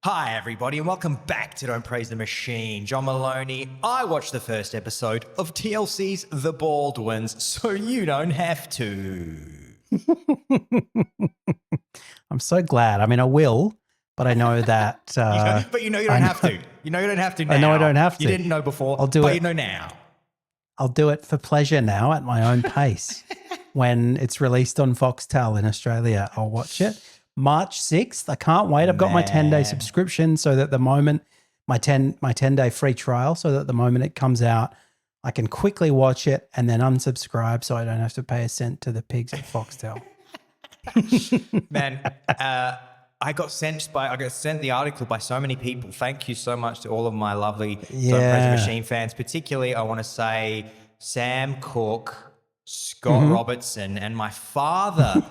Hi, everybody, and welcome back to Don't Praise the Machine. John Maloney. I watched the first episode of TLC's The Baldwins, so you don't have to. I'm so glad. I mean, I will, but I know that... but you don't have to. You know you don't have to now. I know I don't have to. You didn't know before, I'll do but it. you know now. I'll do it for pleasure now at my own pace. When it's released on Foxtel in Australia, I'll watch it. March 6th. I can't wait. I've got my 10-day subscription so that the moment my 10-day free trial, so that the moment it comes out, I can quickly watch it and then unsubscribe so I don't have to pay a cent to the pigs at Foxtel. Man, I got sent the article by so many people. Thank you so much to all of my lovely Don't Praise the Machine fans. Particularly, I want to say Sam Cook, Scott Robertson, and my father,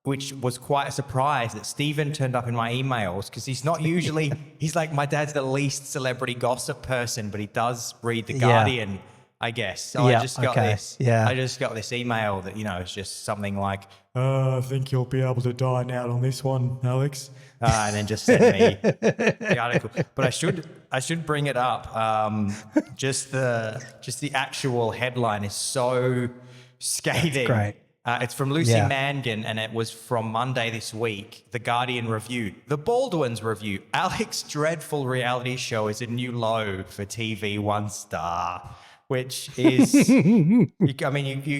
which was quite a surprise that Stephen turned up in my emails because he's not usually, he's like, my dad's the least celebrity gossip person, but he does read The Guardian, I guess. So I just got this. Yeah. I just got this email that, you know, it's just something like, I think you'll be able to dine out on this one, Alex. And then just send me the article. But I should bring it up. Just the actual headline is so scathing. That's great. It's from Lucy Mangan, and it was from Monday this week. The Guardian review. The Baldwins review. Alex's dreadful reality show is a new low for TV 1 star, which is, you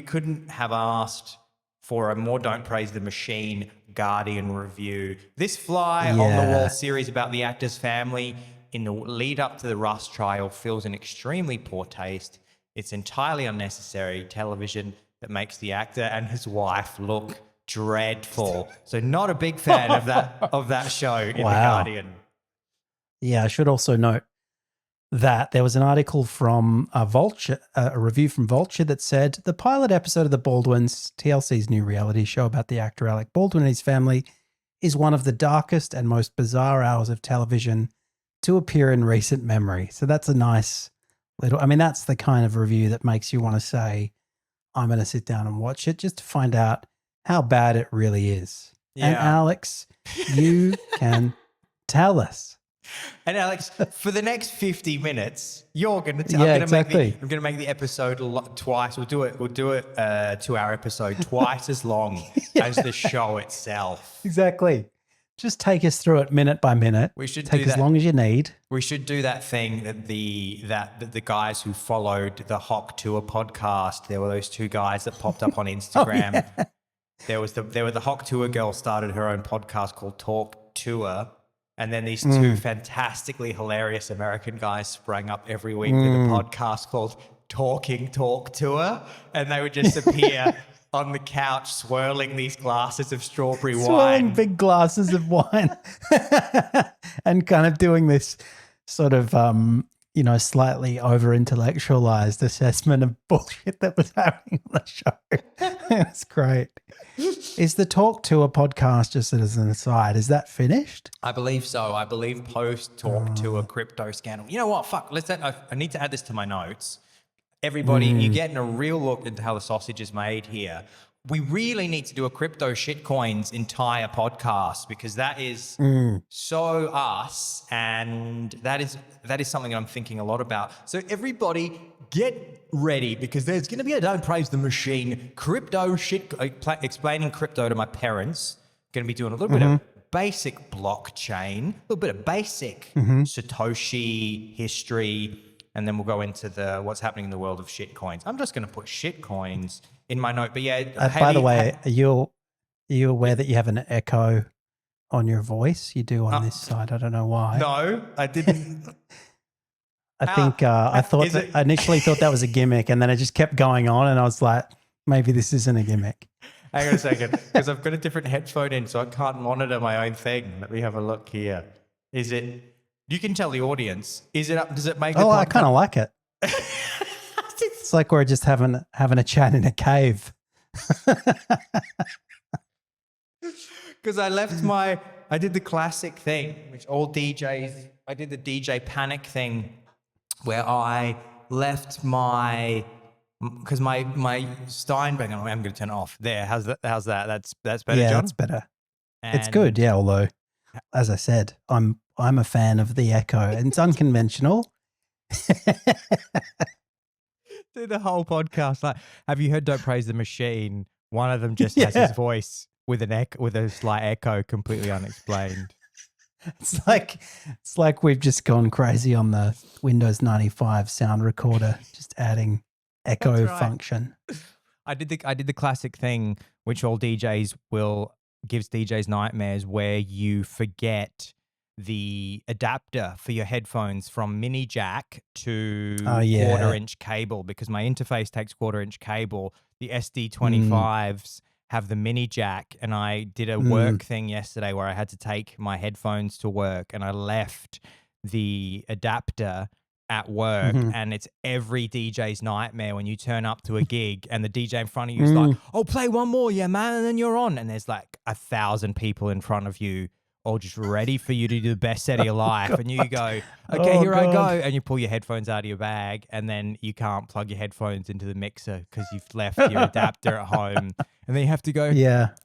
couldn't have asked for a more Don't Praise the Machine Guardian review. This fly-on-the-wall series about the actor's family in the lead up to the Russ trial feels in extremely poor taste. It's entirely unnecessary television that makes the actor and his wife look dreadful. So not a big fan of that show in The Guardian. Yeah, I should also note that there was an article from Vulture, a review from Vulture that said the pilot episode of The Baldwins, TLC's new reality show about the actor Alec Baldwin and his family, is one of the darkest and most bizarre hours of television to appear in recent memory. So that's a nice little, that's the kind of review that makes you want to say, I'm going to sit down and watch it just to find out how bad it really is. Yeah. And Alex, you can tell us. And Alex, for the next 50 minutes, you're going to tell. Yeah, I'm going to make the episode twice. We'll do it 2-hour episode twice as long as the show itself. Exactly. Just take us through it minute by minute. We should take as long as you need. We should do that thing that the guys who followed the Hock Tour podcast. There were those two guys that popped up on Instagram. Oh, yeah. There were the Hock Tour girl started her own podcast called Talk Tour, and then these two fantastically hilarious American guys sprang up every week with a podcast called Talking Talk Tour, and they would just appear on the couch swirling these glasses of strawberry wine. Swirling big glasses of wine and kind of doing this sort of, slightly over-intellectualized assessment of bullshit that was happening on the show. It's great. Is the Talk Tour podcast, just as an aside, is that finished? I believe so. I believe post Talk Tour crypto scandal. You know what? Fuck. I need to add this to my notes. Everybody, you're getting a real look into how the sausage is made here. We really need to do a crypto shitcoins entire podcast because that is so us, and that is something I'm thinking a lot about. So everybody get ready because there's going to be a Don't Praise the Machine crypto shit, explaining crypto to my parents. Going to be doing a little bit of basic blockchain, a little bit of basic Satoshi history, and then we'll go into what's happening in the world of shitcoins. I'm just going to put shitcoins in my note. But yeah. By the way, are you aware that you have an echo on your voice? You do on this side. I don't know why. No, I didn't. I think I initially thought that was a gimmick, and then it just kept going on, and I was like, maybe this isn't a gimmick. Hang on a second, because I've got a different headphone in, so I can't monitor my own thing. Let me have a look here. Is it? You can tell the audience. Is it up? Does it make? I kind of like it. It's like we're just having a chat in a cave. Because I did the classic thing, which all DJs. I did the DJ panic thing, where I left because my Steinberg. I'm going to turn it off. There. How's that? That's better, yeah, John? That's better. It's good. Yeah. Although, as I said, I'm I'm a fan of the Echo, and it's unconventional. Do the whole podcast like, have you heard Don't Praise the Machine? One of them just has his voice with a slight echo, completely unexplained. It's like we've just gone crazy on the Windows 95 sound recorder, just adding echo function. I did the classic thing, which all DJs gives DJs nightmares, where you forget the adapter for your headphones from mini jack to quarter-inch cable, because my interface takes quarter-inch cable. The SD25s have the mini jack, and I did a work thing yesterday where I had to take my headphones to work, and I left the adapter at work, and it's every DJ's nightmare when you turn up to a gig and the DJ in front of you is like, "Oh, play one more, yeah, man," and then you're on, and there's like 1,000 people in front of you, all just ready for you to do the best set of your life, and you go, "Okay, here I go," and you pull your headphones out of your bag, and then you can't plug your headphones into the mixer because you've left your adapter at home, and then you have to go,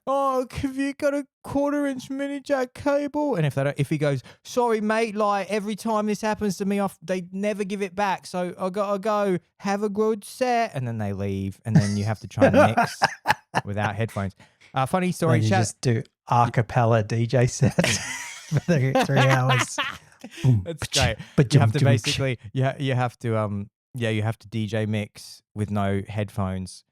"Oh, have you got a quarter-inch mini jack cable?" And if he goes, "Sorry, mate, like every time this happens to me, they never give it back, so I gotta go. Have a good set," and then they leave, and then you have to try and mix without headphones. Funny story. You just do a cappella DJ set for the 3 hours. That's great. But you have to basically, you have to DJ mix with no headphones.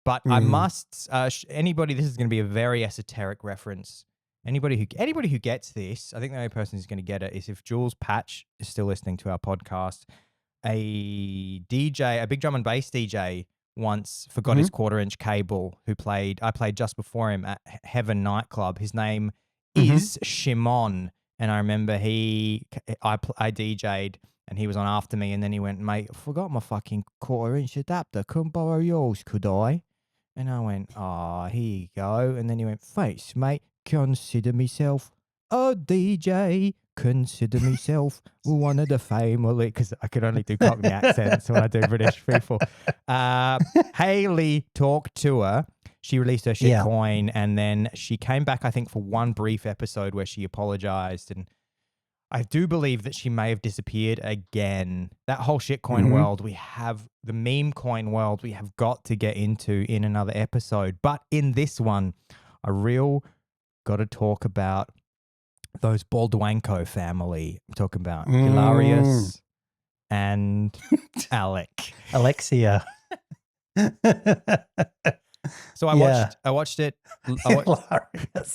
But I must, anybody, this is going to be a very esoteric reference. Anybody who gets this, I think the only person who's going to get it is if Jules Patch is still listening to our podcast. A DJ, a big drum and bass DJ, once forgot his quarter-inch cable. I played just before him at Heaven nightclub. His name is Shimon, and I remember I DJ'd, and he was on after me, and then he went, "Mate, I forgot my fucking quarter-inch adapter. Couldn't borrow yours, could I?" And I went, "Oh, here you go." And then he went, "Thanks, mate. Consider myself a DJ. Consider myself one of the family," because I could only do Cockney accents when I do British people. Haley talked to her. She released her shitcoin, and then she came back, I think, for one brief episode where she apologized. And I do believe that she may have disappeared again. That whole shitcoin world, the meme coin world, we have got to get into in another episode. But in this one, I got to talk about those Baldwinco family. I'm talking about Hilaria and Alexia. So I watched it.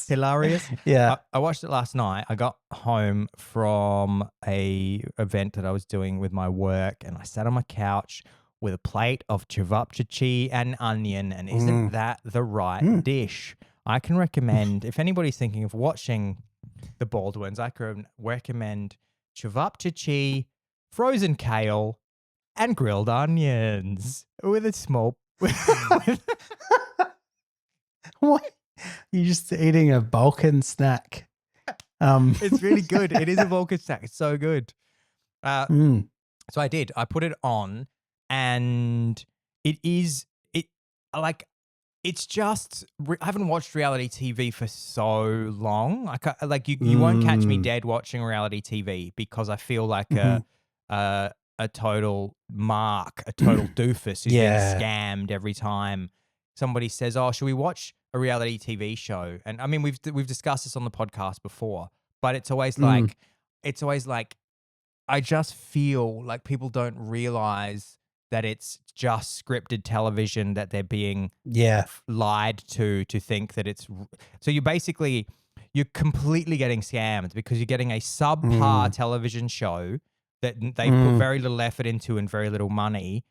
Hilarious. Yeah. I watched it last night. I got home from a event that I was doing with my work, and I sat on my couch with a plate of cevapcici and onion, and isn't that the right dish? I can recommend, if anybody's thinking of watching the Baldwins, I can recommend cevapcici, frozen kale, and grilled onions with a small... What? You're just eating a Balkan snack. It's really good. It is a Balkan snack. It's so good. So I did. I put it on, and it's just, I haven't watched reality TV for so long. You won't catch me dead watching reality TV, because I feel like a total mark, a total doofus who's being scammed every time somebody says, "Oh, should we watch a reality TV show?" And I mean, we've discussed this on the podcast before, but it's always like, I just feel like people don't realize that it's just scripted television, that they're being lied to think that it's, so you're completely getting scammed, because you're getting a subpar television show that they put very little effort into and very little money.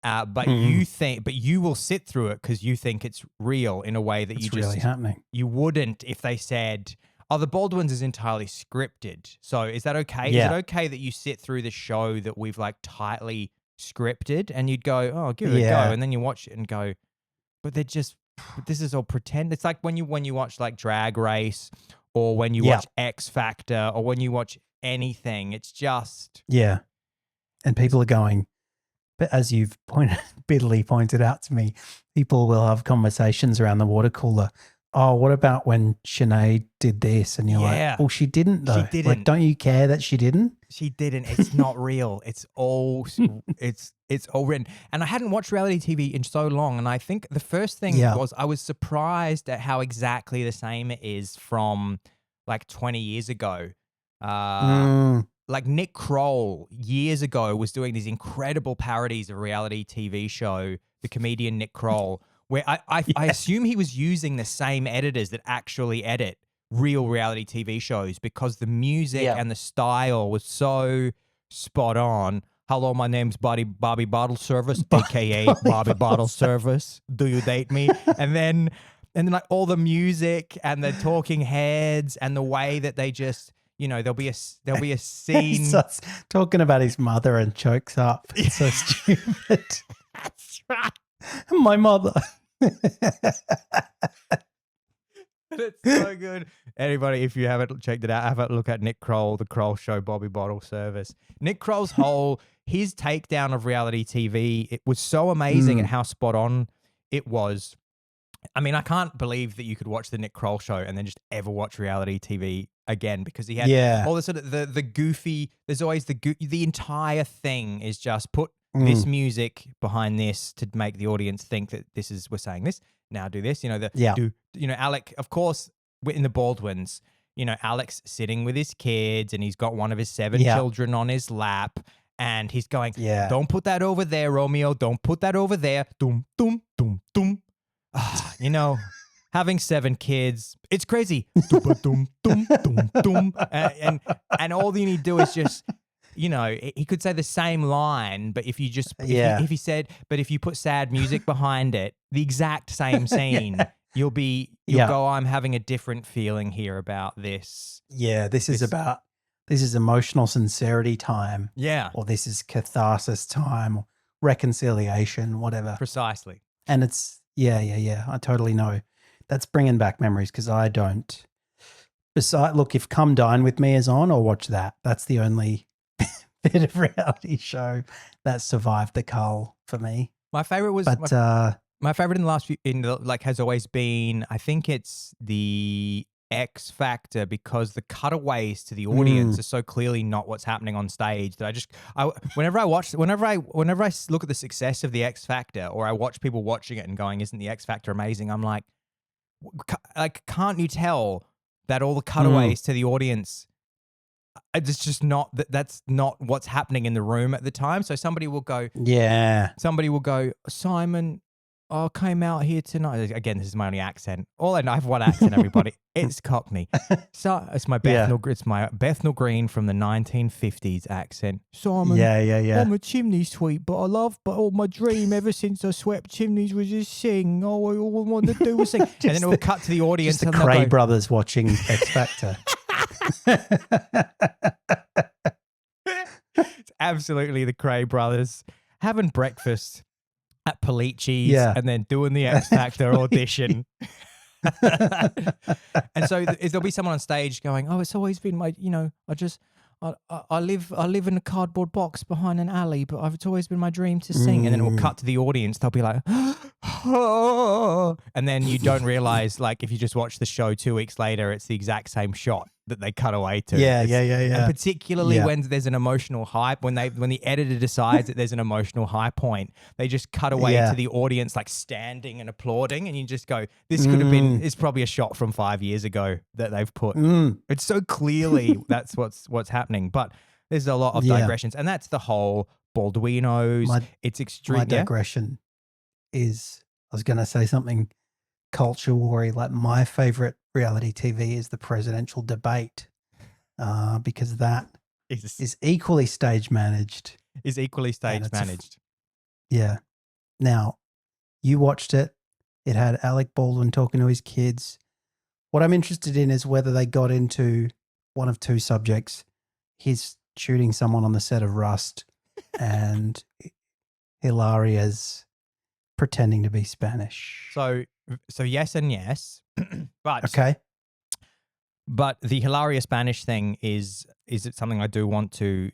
But you will sit through it because you think it's real in a way that really happening. You wouldn't if they said, "Oh, the Baldwins is entirely scripted." So is that okay? Yeah. Is it okay that you sit through the show that we've like tightly scripted, and you'd go, "Oh, give it a go," and then you watch it and go, "But this is all pretend." It's like when you watch like Drag Race, or when you watch X Factor, or when you watch anything, it's just and people are going. But as you've bitterly pointed out to me, people will have conversations around the water cooler. oh, what about when Sinead did this? And you're Yeah. like, well, she didn't though. She didn't. Like, don't you care that she didn't? She didn't. It's not real. It's all it's all written. And I hadn't watched reality TV in so long. And I think the first thing was I was surprised at how exactly the same it is from like 20 years ago. Like Nick Kroll years ago was doing these incredible parodies of a reality TV show, the comedian Nick Kroll, where I assume he was using the same editors that actually edit real reality TV shows because the music and the style was so spot on. Hello, my name's Bobby Bottle Service, aka Bobby Bottle Service. Do you date me? And then like all the music and the talking heads and the way that they just, you know, there'll be a scene. He starts talking about his mother and chokes up. It's so stupid. That's right. My mother. It's so good. Anybody, if you haven't checked it out, have a look at Nick Kroll, The Kroll Show, Bobby Bottle Service. Nick Kroll's his takedown of reality TV, it was so amazing at how spot on it was. I mean, I can't believe that you could watch the Nick Kroll Show and then just ever watch reality TV again because he had all the sort of the goofy, there's always the entire thing is just put this music behind this to make the audience think that we're saying this. Now do this, you know, Alec, of course, in the Baldwins, you know, Alec's sitting with his kids and he's got one of his 7 children on his lap and he's going, don't put that over there, Romeo. Don't put that over there. Doom, doom, doom, doom. You know, having 7 kids, it's crazy. Doom, doom, doom, doom. And all you need to do is just, you know, he could say the same line, but if you just, if you put sad music behind it, the exact same scene, you'll go, I'm having a different feeling here about this. Yeah, this is emotional sincerity time. Yeah. Or this is catharsis time, or reconciliation, whatever. Precisely. And it's, I totally know. That's bringing back memories because I don't. Look, if Come Dine With Me is on, I'll watch that. That's the only bit of reality show that survived the cull for me. My favorite was, my favorite in the last few, has always been, I think it's the X Factor because the cutaways to the audience are so clearly not what's happening on stage that whenever I look at the success of the X Factor or I watch people watching it and going, isn't the X Factor amazing? I'm like, can't you tell that all the cutaways to the audience, it's just not that's not what's happening in the room at the time. So somebody will go, Simon, I came out here tonight. Again, this is my only accent. I have one accent, everybody. It's Cockney. So it's my Bethnal Green from the 1950s accent. Simon, I'm a chimney sweep, but all my dream ever since I swept chimneys was just sing. All I wanted to do was sing. And then it will cut to the audience. Just the Cray brothers watching X Factor. It's absolutely the Cray brothers having breakfast at Polici's and then doing the X Factor audition. And so there'll be someone on stage going, oh, it's always been my, you know, I live in a cardboard box behind an alley, but it's always been my dream to sing. And then it will cut to the audience. They'll be like, oh. And then you don't realize, like, if you just watch the show 2 weeks later, it's the exact same shot that they cut away to. And particularly when there's an emotional hype, when the editor decides that there's an emotional high point, they just cut away to the audience like standing and applauding, and you just go, this could have been, it's probably a shot from 5 years ago that they've put. It's so clearly that's what's happening. But there's a lot of digressions, and that's the whole Baldwinos. It's extreme. My digression is, I was going to say something culture war-y, like my favorite reality TV is the presidential debate, because that is equally stage managed. Yeah. Now, you watched it. It had Alec Baldwin talking to his kids. What I'm interested in is whether they got into one of 2 subjects. He's shooting someone on the set of Rust and Hilaria's pretending to be Spanish. So yes and yes. But okay. But the Hilaria Spanish thing is it something I do want to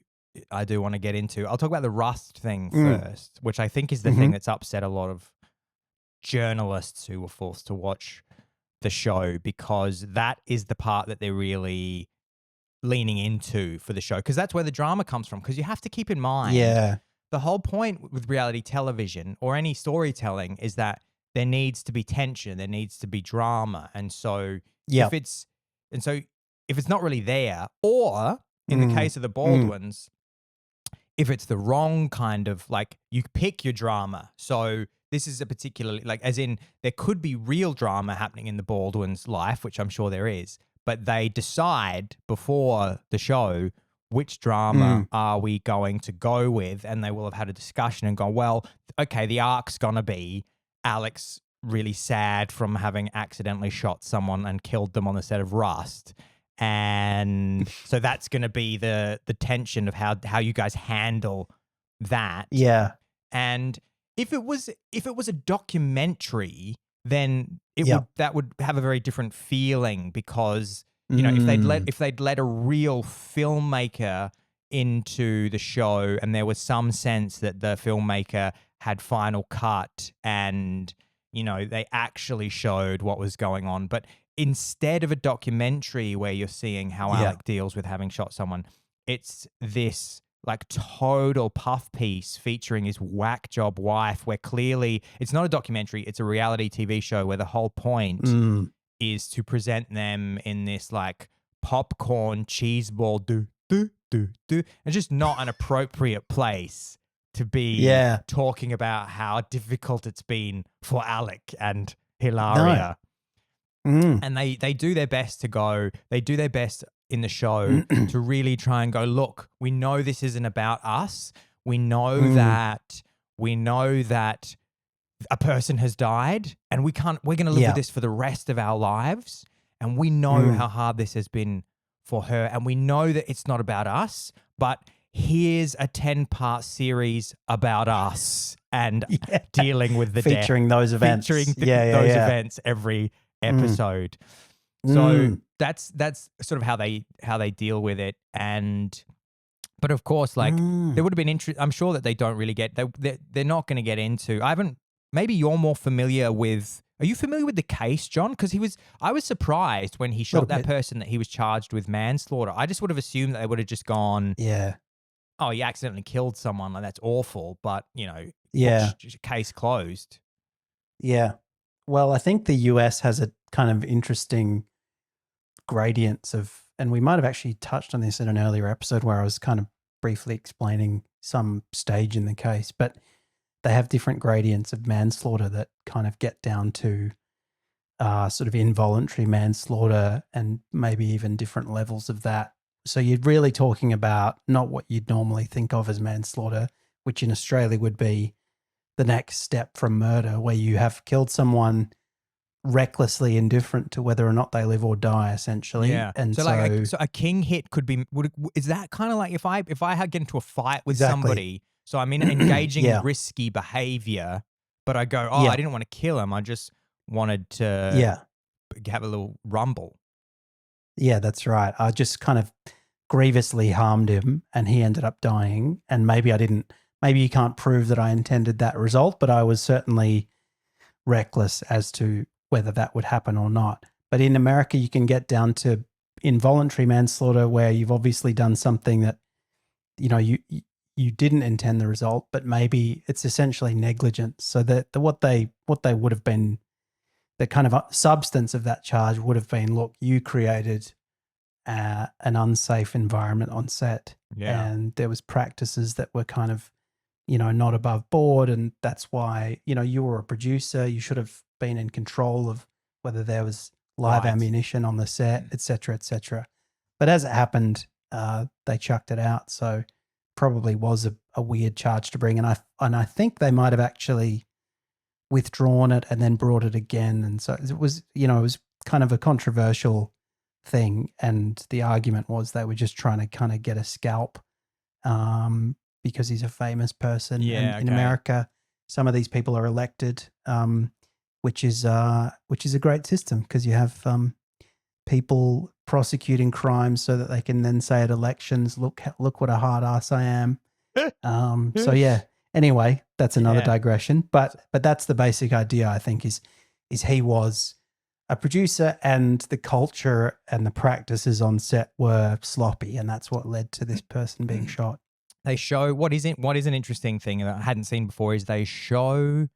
get into. I'll talk about the Rust thing first, which I think is the thing that's upset a lot of journalists who were forced to watch the show, because that is the part that they're really leaning into for the show, because that's where the drama comes from. Because you have to keep in mind, the whole point with reality television or any storytelling is that there needs to be tension, there needs to be drama, and so if it's not really there, or in the case of the Baldwins, if it's the wrong kind of, like, you pick your drama. So this is a particularly, like, as in there could be real drama happening in the Baldwins' life, which I'm sure there is, but they decide before the show which drama are we going to go with, and they will have had a discussion and go, well, okay, the arc's gonna be Alex really sad from having accidentally shot someone and killed them on the set of Rust. And so that's going to be the tension of how you guys handle that. Yeah. And if it was a documentary, then that would have a very different feeling, because you know, if they'd let a real filmmaker into the show, and there was some sense that the filmmaker had final cut, and you know, they actually showed what was going on, but instead of a documentary where you're seeing how Alec deals with having shot someone, it's this like total puff piece featuring his whack job wife, where clearly it's not a documentary, it's a reality TV show where the whole point is to present them in this like popcorn cheeseball and just not an appropriate place to be talking about how difficult it's been for Alec and Hilaria. And they do their best in the show to really try and go, look, we know this isn't about us. We know that a person has died, and we're going to live with this for the rest of our lives. And we know how hard this has been for her. And we know that it's not about us, but here's a 10-part series about us and dealing with the featuring death. Those events. Featuring those events every episode. So that's sort of how they deal with it. But of course, like there would have been I'm sure that they don't really get, they're not going to get into, maybe you're more familiar with, are you familiar with the case, John? Because I was surprised when he shot that person that he was charged with manslaughter. I just would have assumed that they would have just gone, oh, he accidentally killed someone, like that's awful, but you know, case closed. Yeah. Well, I think the US has a kind of interesting gradients of, and we might have actually touched on this in an earlier episode where I was kind of briefly explaining some stage in the case, but they have different gradients of manslaughter that kind of get down to sort of involuntary manslaughter, and maybe even different levels of that. So you're really talking about not what you'd normally think of as manslaughter, which in Australia would be the next step from murder, where you have killed someone recklessly indifferent to whether or not they live or die, essentially. Yeah. And so a king hit could be, is that kind of like if I had get into a fight with somebody, so I'm engaging risky behavior, but I go, I didn't want to kill him, I just wanted to have a little rumble. Yeah, that's right. I just kind of grievously harmed him and he ended up dying. And maybe you can't prove that I intended that result, but I was certainly reckless as to whether that would happen or not. But in America, you can get down to involuntary manslaughter, where you've obviously done something that, you know, you didn't intend the result, but maybe it's essentially negligence. So that what they would have been, the kind of substance of that charge would have been, look, you created an unsafe environment on set, and there was practices that were kind of, you know, not above board, and that's why, you know, you were a producer, you should have been in control of whether there was live ammunition on the set, et cetera, et cetera. But as it happened, they chucked it out, so probably was a weird charge to bring, and I think they might have actually withdrawn it and then brought it again, and so it was, you know, it was kind of a controversial thing, and the argument was they were just trying to kind of get a scalp, because he's a famous person. And in America, some of these people are elected, which is a great system, because you have people prosecuting crimes so that they can then say at elections, look what a hard ass I am. So yeah. Anyway, that's another digression. But that's the basic idea, I think, is he was a producer and the culture and the practices on set were sloppy, and that's what led to this person being shot. They show what is an interesting thing that I hadn't seen before is they show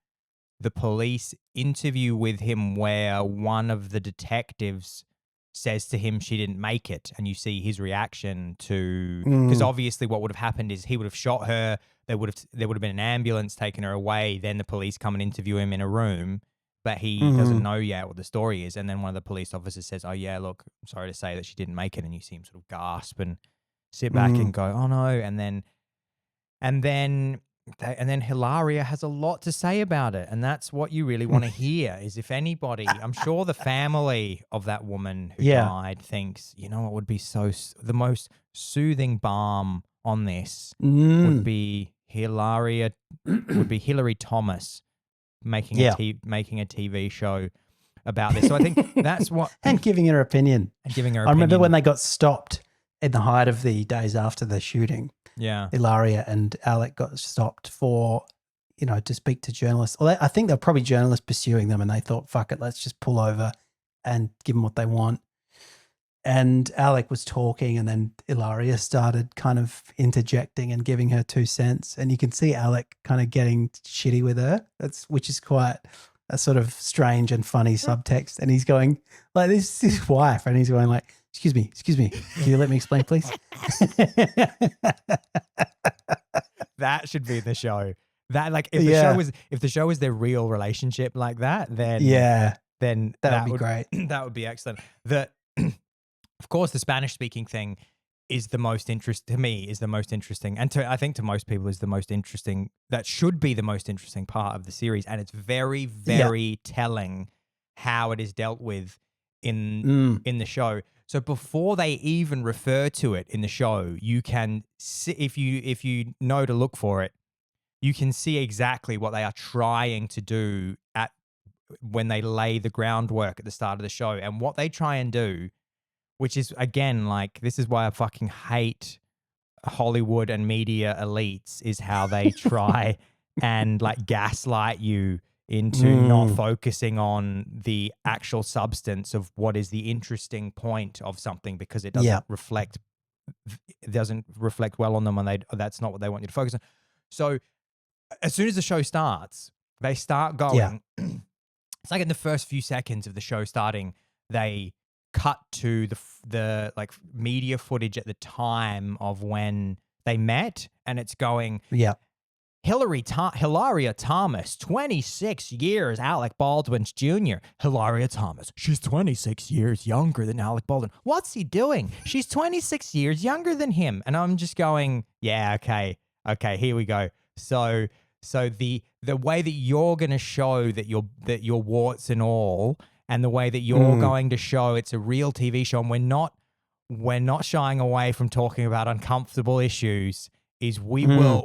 the police interview with him where one of the detectives says to him she didn't make it, and you see his reaction to, because obviously what would have happened is he would have shot her, there would have been an ambulance taking her away, then the police come and interview him in a room, but he doesn't know yet what the story is, and then one of the police officers says, oh yeah, look, I'm sorry to say that she didn't make it, and you see him sort of gasp and sit back and go, oh no, and then Hilaria has a lot to say about it, and that's what you really want to hear. Is if anybody, I'm sure the family of that woman who died thinks, you know, what would be the most soothing balm on this would be Hilary Thomas making a TV show about this. So I think that's what and giving her opinion. I remember when they got stopped in the height of the days after the shooting. Yeah. Hilaria and Alec got stopped for, to speak to journalists. Well, I think they're probably journalists pursuing them, and they thought, fuck it, let's just pull over and give them what they want. And Alec was talking, and then Hilaria started kind of interjecting and giving her 2 cents. And you can see Alec kind of getting shitty with her, which is quite a sort of strange and funny subtext. And he's going, like, this is his wife, and he's going like, excuse me, can you let me explain, please? That should be the show. That, like, if the show was their real relationship like that, then that would be great. That would be excellent. Of course, the Spanish speaking thing is the most interesting to me. Is the most interesting, and I think to most people is the most interesting. That should be the most interesting part of the series, and it's very, very telling how it is dealt with in the show. So before they even refer to it in the show, you can see, if you know to look for it, you can see exactly what they are trying to do when they lay the groundwork at the start of the show. And what they try and do, which is, again, like, this is why I fucking hate Hollywood and media elites, is how they try and, like, gaslight you into not focusing on the actual substance of what is the interesting point of something, because it doesn't reflect well on them, and that's not what they want you to focus on. So as soon as the show starts, they start going. It's like in the first few seconds of the show starting, they cut to the like media footage at the time of when they met, and it's going, Hilaria Thomas, 26 years, Alec Baldwin's Jr. Hilaria Thomas, she's 26 years younger than Alec Baldwin. What's he doing? She's 26 years younger than him. And I'm just going, yeah, okay, here we go. So the way that you're going to show that you're warts and all, and the way that you're going to show it's a real TV show, and we're not shying away from talking about uncomfortable issues, is we're gonna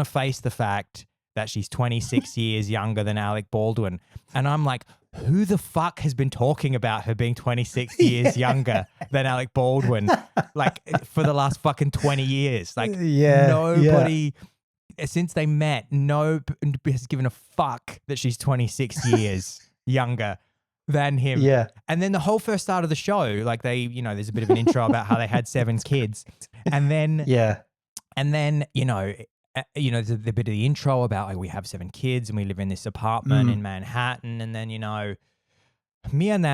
face the fact that she's 26 years younger than Alec Baldwin. And I'm like, who the fuck has been talking about her being 26 years younger than Alec Baldwin, like, for the last fucking 20 years? Like, nobody, since they met, nobody has given a fuck that she's 26 years younger than him. Yeah. And then the whole first start of the show, like, there's a bit of an intro about how they had 7 kids. And then, there's a bit of the intro about, like, we have 7 kids and we live in this apartment in Manhattan. And then, me and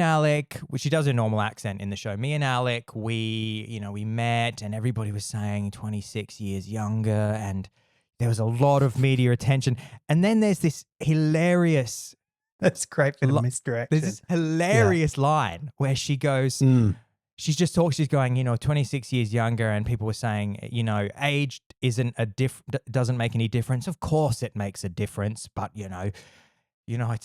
Alec, which she does a normal accent in the show. Me and Alec, we met, and everybody was saying 26 years younger, and there was a lot of media attention. And then there's this hilarious, that's great bit of misdirection. There's this hilarious line where she goes, she's just talking, she's going, 26 years younger, and people were saying, age doesn't make any difference. Of course it makes a difference, but I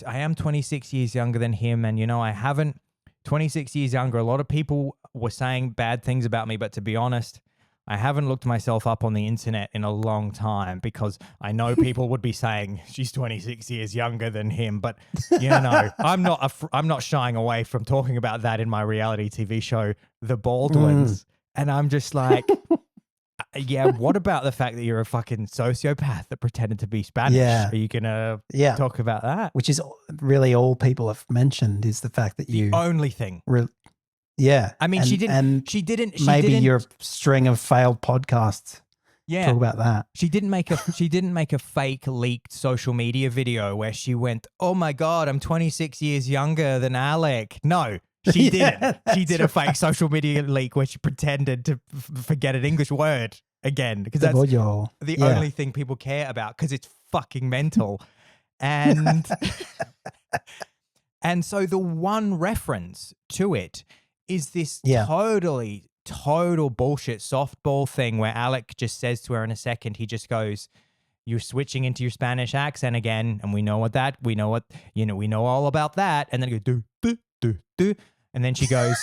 am 26 years younger than him, and I haven't 26 years younger. A lot of people were saying bad things about me, but to be honest, I haven't looked myself up on the internet in a long time, because I know people would be saying she's 26 years younger than him. But I'm not shying away from talking about that in my reality TV show, The Baldwins. And I'm just like, Yeah, what about the fact that you're a fucking sociopath that pretended to be Spanish? Yeah. Are you going to Yeah. talk about that? Which is really all people have mentioned is the fact that you. Only thing. Yeah. I mean, she didn't. Maybe your string of failed podcasts. Yeah. Talk about that. She didn't make a fake leaked social media video where she went, "Oh my God, I'm 26 years younger than Alec." No, she didn't. She did a fake social media leak where she pretended to forget an English word again, because that's the only thing people care about, because it's fucking mental. And and so the one reference to it is this total bullshit softball thing where Alec just says to her in a second, he just goes, "You're switching into your Spanish accent again." And we know all about that. And then he goes, do. And then she goes,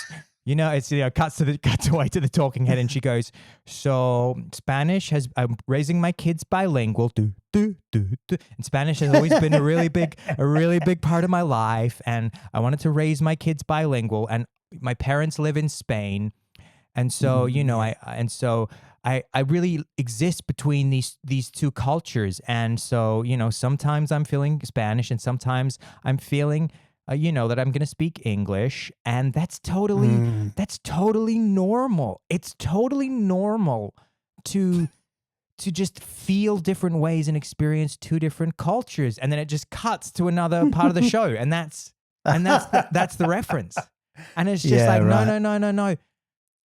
cuts away to the talking head. And she goes, "So Spanish I'm raising my kids bilingual. Do. And Spanish has always been a really big part of my life. And I wanted to raise my kids bilingual. And my parents live in Spain. And so, I really exist between these two cultures. And so, sometimes I'm feeling Spanish and sometimes I'm feeling, that I'm going to speak English. And that's totally normal. It's totally normal to just feel different ways and experience two different cultures. And then it just cuts to another part of the show. And that's the reference. And it's just no.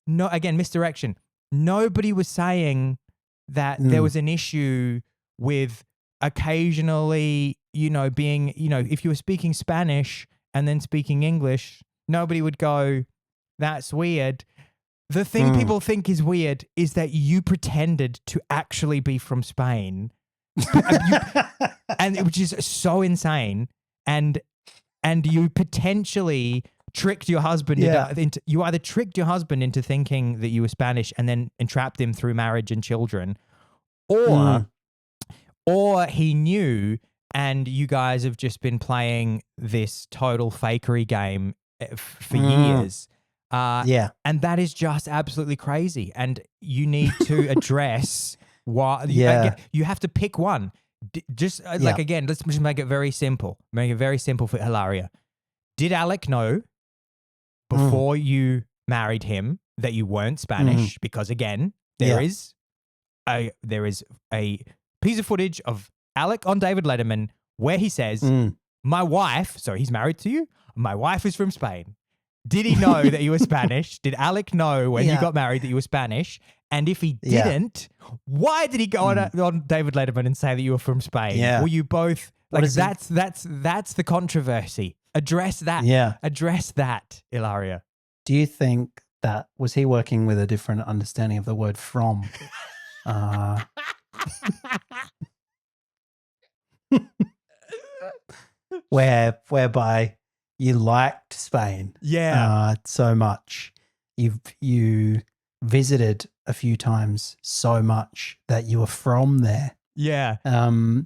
No, again, misdirection. Nobody was saying that there was an issue with occasionally, being, if you were speaking Spanish and then speaking English, nobody would go, "That's weird." The thing people think is weird is that you pretended to actually be from Spain, and which is so insane. And you potentially tricked your husband into you either tricked your husband into thinking that you were Spanish and then entrapped him through marriage and children, or he knew and you guys have just been playing this total fakery game for years. And that is just absolutely crazy. And you need to address why you have to pick one. Again, let's just make it very simple. Make it very simple for Hilaria. Did Alec know before you married him that you weren't Spanish? Because again, there is a piece of footage of Alec on David Letterman where he says, "My wife," so he's married to you, "My wife is from Spain." Did he know that you were Spanish? Did Alec know when you got married that you were Spanish? And if he didn't, why did he go on David Letterman and say that you were from Spain? Yeah. Were you both that's the controversy. Address that. Yeah. Address that, Hilaria. Do you think that was he working with a different understanding of the word "from"? Whereby you liked Spain, so much, you visited a few times so much that you were from there. Yeah.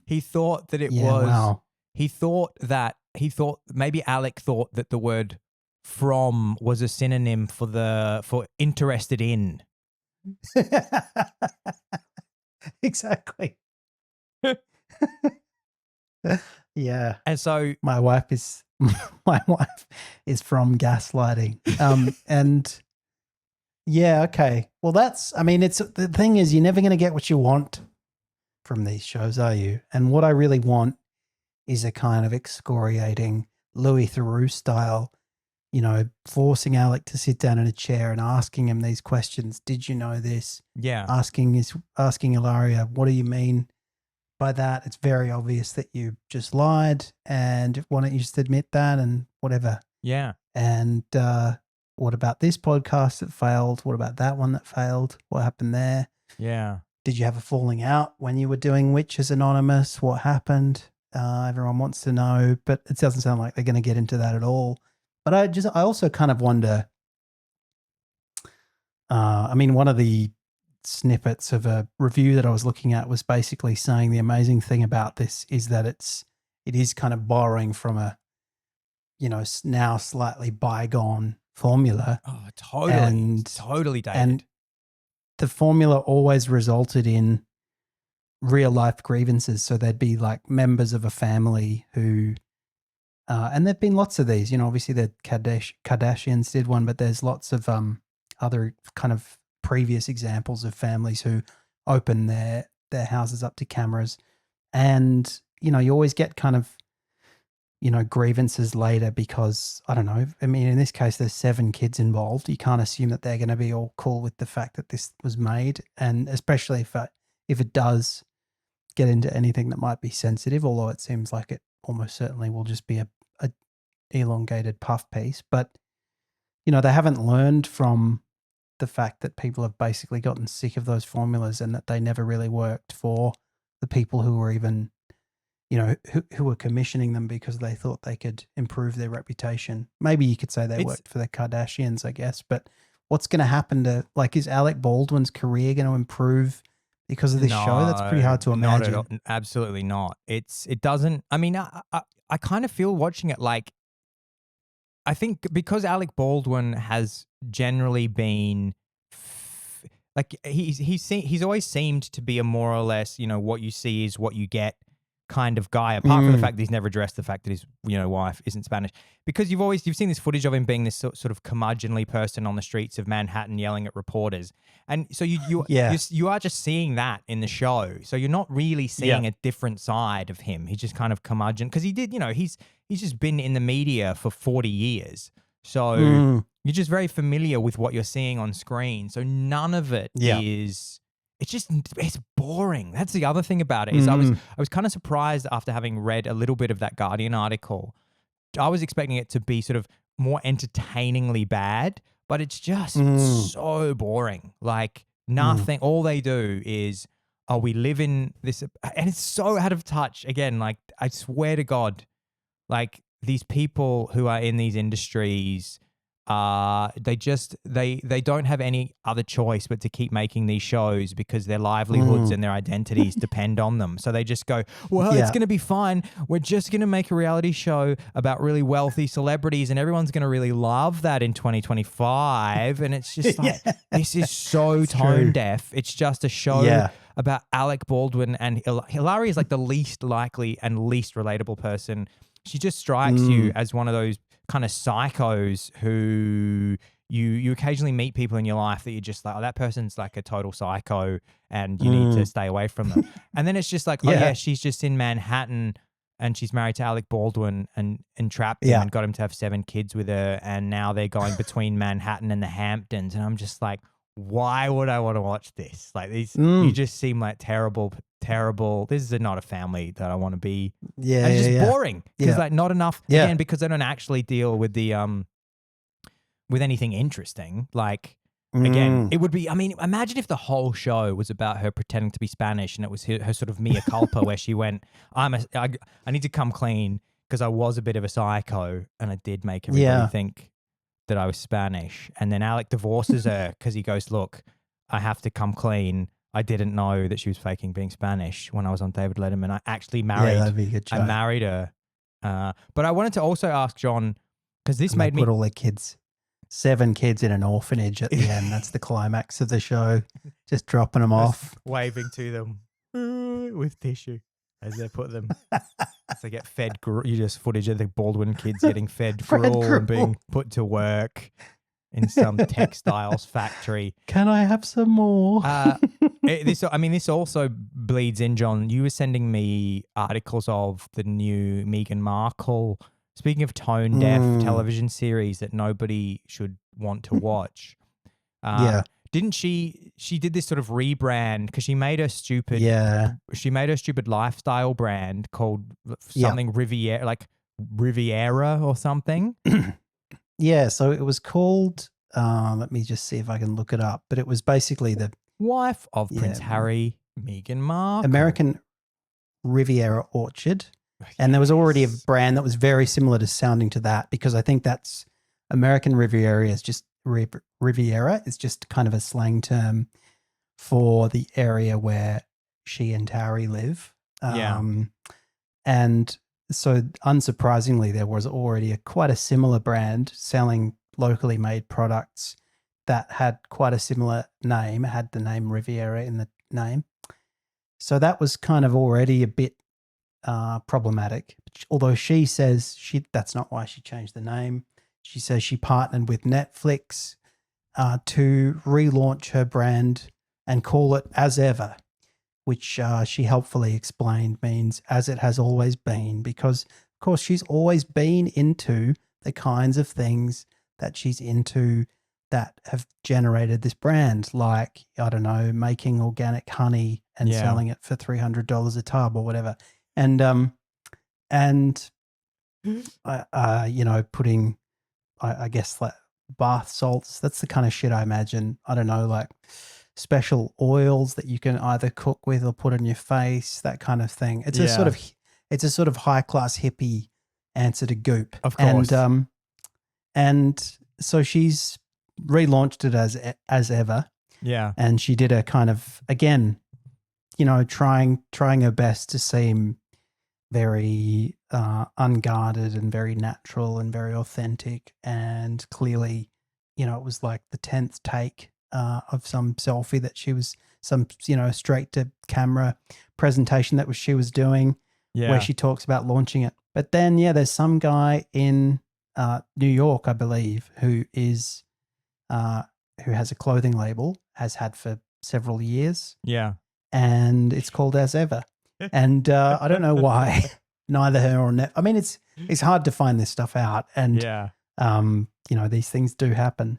He thought that it was. Wow. He thought maybe Alec thought that the word "from" was a synonym for interested in. Exactly. Yeah. And so my wife is from gaslighting. And yeah, okay. Well, it's the thing is, you're never going to get what you want from these shows, are you? And what I really want is a kind of excoriating Louis Theroux style, forcing Alec to sit down in a chair and asking him these questions. Did you know this? Yeah. Asking Hilaria, what do you mean by that? It's very obvious that you just lied, and why don't you just admit that and whatever? Yeah. And what about this podcast that failed? What about that one that failed? What happened there? Yeah. Did you have a falling out when you were doing Witches Anonymous? What happened? Everyone wants to know, but it doesn't sound like they're going to get into that at all. But I also kind of wonder, one of the snippets of a review that I was looking at was basically saying the amazing thing about this is that it is kind of borrowing from a, now slightly bygone formula. Oh, totally. Totally dated. the formula always resulted in real life grievances. So there'd be like members of a family who, and there've been lots of these, obviously the Kardashians did one, but there's lots of other kind of previous examples of families who open their houses up to cameras. And, you always get kind of, grievances later because, I don't know, I mean, in this case, there's 7 kids involved. You can't assume that they're going to be all cool with the fact that this was made. And especially if it does get into anything that might be sensitive, although it seems like it almost certainly will just be a elongated puff piece. But, they haven't learned from the fact that people have basically gotten sick of those formulas and that they never really worked for the people who were even, who were commissioning them because they thought they could improve their reputation. Maybe you could say they worked for the Kardashians, I guess. But what's going to happen to, like, is Alec Baldwin's career going to improve because of this show? That's pretty hard to imagine. Not at all. Absolutely not. It doesn't. I mean, I kind of feel watching it like, I think because Alec Baldwin has generally been like he's always seemed to be a more or less, what you see is what you get kind of guy, apart from the fact that he's never addressed the fact that his wife isn't Spanish, because you've seen this footage of him being this sort of curmudgeonly person on the streets of Manhattan yelling at reporters, and so you are just seeing that in the show, so you're not really seeing a different side of him. He's just kind of curmudgeon because he did, he's just been in the media for 40 years, so you're just very familiar with what you're seeing on screen, so none of it is. It's boring. That's the other thing about it is I was kind of surprised after having read a little bit of that Guardian article. I was expecting it to be sort of more entertainingly bad, but it's just so boring. Like nothing. All they do is, we live in this, and it's so out of touch. Again, like I swear to God, like these people who are in these industries, they don't have any other choice but to keep making these shows because their livelihoods and their identities depend on them. So they just go, well, it's going to be fine. We're just going to make a reality show about really wealthy celebrities and everyone's going to really love that in 2025. And it's just like, this is so tone deaf. It's just a show about Alec Baldwin, and Hilaria is like the least likely and least relatable person. She just strikes you as one of those kind of psychos who you occasionally meet people in your life that you're just like, oh, that person's like a total psycho and you need to stay away from them. And then it's just like, oh yeah, she's just in Manhattan and she's married to Alec Baldwin and entrapped him and got him to have 7 kids with her. And now they're going between Manhattan and the Hamptons. And I'm just like, why would I want to watch this? Like these, you just seem like terrible. This is not a family that I want to be. Yeah, and it's just boring because like not enough. Again, because they don't actually deal with the with anything interesting. Like again, it would be. I mean, imagine if the whole show was about her pretending to be Spanish and it was her sort of mea culpa, where she went, I need to come clean because I was a bit of a psycho and I did make everybody think that I was Spanish. And then Alec divorces her because he goes, look, I have to come clean. I didn't know that she was faking being Spanish when I was on David Letterman. I actually married. That'd be a good show. I married her. But I wanted to also ask John, because this made me put all their kids, 7 kids in an orphanage at the end. That's the climax of the show. Just dropping them off, waving to them with tissue as they put them. As they get fed. You just footage of the Baldwin kids getting fed gruel and being put to work in some textiles factory. Can I have some more? This also bleeds in, John. You were sending me articles of the new Meghan Markle, speaking of tone deaf television series that nobody should want to watch. Didn't she did this sort of rebrand because she made her stupid lifestyle brand called something Riviera or something. Yeah, so it was called, let me just see if I can look it up, but it was basically the wife of Prince Harry, Meghan Markle. American Riviera Orchard. And there was already a brand that was very similar to sounding to that, because I think that's American Riviera is just Riviera is just kind of a slang term for the area where she and Harry live. And so unsurprisingly, there was already quite a similar brand selling locally made products that had quite a similar name, had the name Riviera in the name. So that was kind of already a bit problematic. Although she says that's not why she changed the name. She says she partnered with Netflix to relaunch her brand and call it As Ever, which she helpfully explained means as it has always been, because, of course, she's always been into the kinds of things that she's into that have generated this brand, like, I don't know, making organic honey and selling it for $300 a tub or whatever. And putting, I guess, like bath salts. That's the kind of shit I imagine. I don't know, like special oils that you can either cook with or put on your face, that kind of thing. It's a sort of high class hippie answer to Goop, of course. And so she's relaunched it as Ever. Yeah, and she did a kind of, again, trying her best to seem very unguarded and very natural and very authentic. And clearly, it was like the 10th take of some selfie that she was, some, straight to camera presentation that she was doing, where she talks about launching it. But then, there's some guy in New York, I believe, who has a clothing label, has had for several years. Yeah. And it's called As Ever. And I don't know why neither her or I mean, it's hard to find this stuff out. And, these things do happen.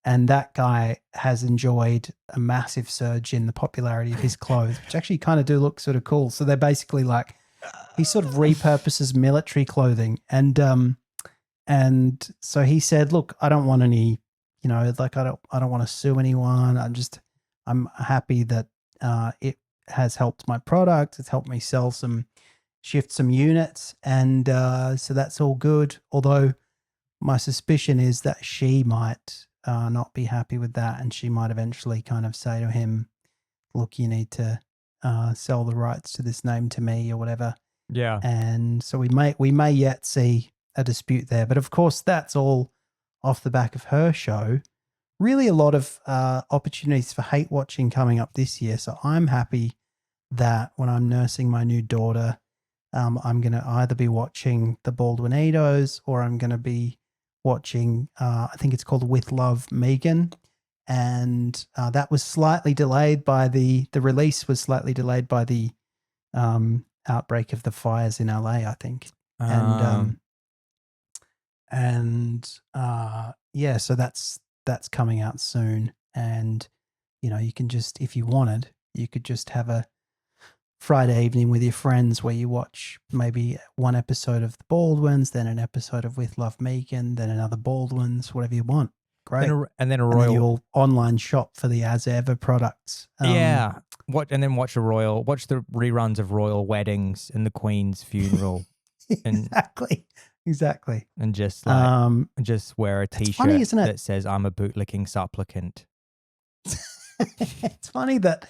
And that guy has enjoyed a massive surge in the popularity of his clothes, which actually kind of do look sort of cool. So they're basically like, he sort of repurposes military clothing. And so he said, look, I don't want any, like I don't want to sue anyone. I'm happy that it has helped my product. It's helped me shift some units. And so that's all good. Although my suspicion is that she might not be happy with that. And she might eventually kind of say to him, look, you need to sell the rights to this name to me or whatever. Yeah. And so we may yet see a dispute there. But of course, that's all off the back of her show. Really a lot of opportunities for hate watching coming up this year. So I'm happy that when I'm nursing my new daughter, I'm going to either be watching the Baldwinitos or I'm going to be watching, I think it's called With Love, Meghan. And that was slightly delayed by the release was slightly delayed by the outbreak of the fires in LA, I think. So that's coming out soon. And, you can just, if you wanted, you could just have a Friday evening with your friends where you watch maybe one episode of The Baldwins, then an episode of With Love, Meghan, then another Baldwins, whatever you want. Great. And then you'll online shop for the As Ever products. Watch the reruns of royal weddings and the Queen's funeral. Exactly. And just just wear a t-shirt funny, isn't it? that says I'm a bootlicking supplicant. It's funny that,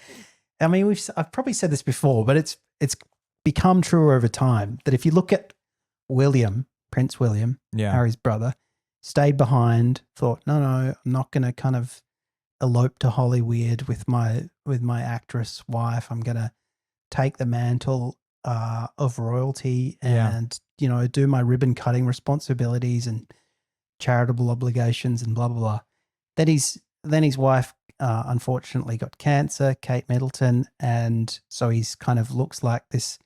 I mean, I've probably said this before, but it's become truer over time that if you look at Prince William, Harry's brother, stayed behind, thought, no, I'm not going to kind of elope to Hollywood with my actress wife. I'm going to take the mantle of royalty and, do my ribbon cutting responsibilities and charitable obligations and blah, blah, blah. Then his wife, unfortunately got cancer, Kate Middleton. And so he's kind of looks like this